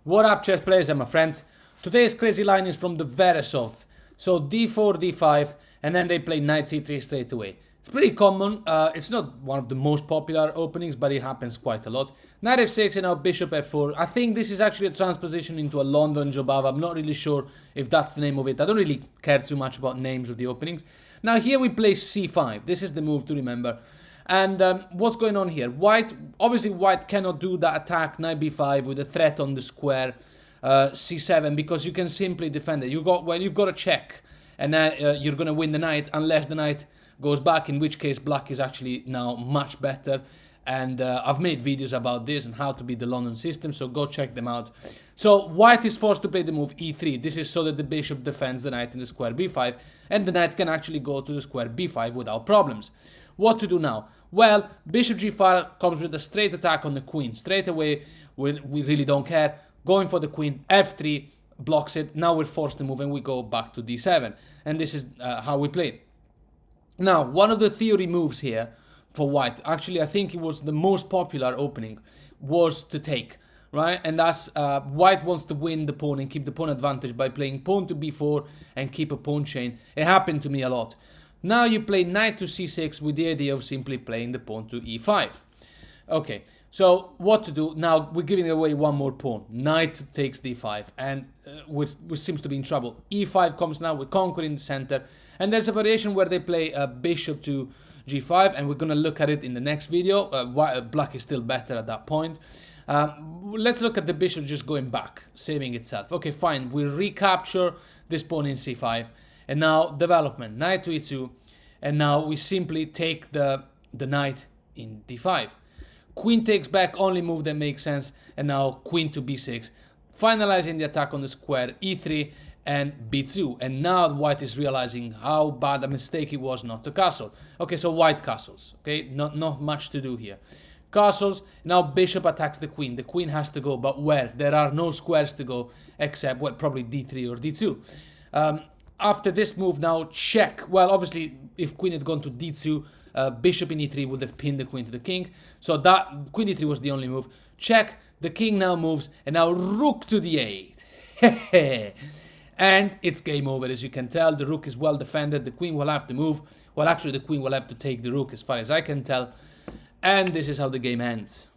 What up, chess players and my friends? Today's crazy line is from the Veresov. So d4, d5, and then they play knight c3 straight away. It's pretty common. It's not one of the most popular openings, but it happens quite a lot. Knight f6 and now bishop f4. I think this is actually a transposition into a London Jobava. I'm not really sure if that's the name of it. I don't really care too much about names of the openings. Now here we play c5. This is the move to remember. And what's going on here? Obviously white cannot do that attack knight b5 with a threat on the square c7 because you can simply defend it. You've got a check, and then you're going to win the knight unless the knight goes back, in which case black is actually now much better. And I've made videos about this and how to beat the London system, so go check them out. So white is forced to play the move e3. This is so that the bishop defends the knight in the square b5, and the knight can actually go to the square b5 without problems. What to do now? Well, bishop g5 comes with a straight attack on the queen. Straight away, we really don't care. Going for the queen, f3 blocks it. Now we're forced to move and we go back to d7. And this is how we play. Now, one of the theory moves here for white, actually I think it was the most popular opening, was to take, right? And that's white wants to win the pawn and keep the pawn advantage by playing pawn to b4 and keep a pawn chain. It happened to me a lot. Now you play knight to c6 with the idea of simply playing the pawn to e5. Okay, so what to do? Now we're giving away one more pawn. Knight takes d5 and which seems to be in trouble. e5 comes now, we're conquering the center. And there's a variation where they play bishop to g5, and we're going to look at it in the next video. Black is still better at that point. Let's look at the bishop just going back, saving itself. Okay, fine, we recapture this pawn in c5. And now development, knight to e2, and now we simply take the knight in d5. Queen takes back, only move that makes sense, and now queen to b6, finalizing the attack on the square, e3 and b2. And now white is realizing how bad a mistake it was not to castle. Okay, so white castles, okay, not much to do here. Castles, now bishop attacks the queen has to go, but where? There are no squares to go, except, well, probably d3 or d2. After this move now, check. Well, obviously, if queen had gone to d2, bishop in e3 would have pinned the queen to the king. So that queen e3 was the only move. Check. The king now moves, and now rook to d8. And it's game over, as you can tell. The rook is well defended. The queen will have to move. Well, actually, the queen will have to take the rook, as far as I can tell. And this is how the game ends.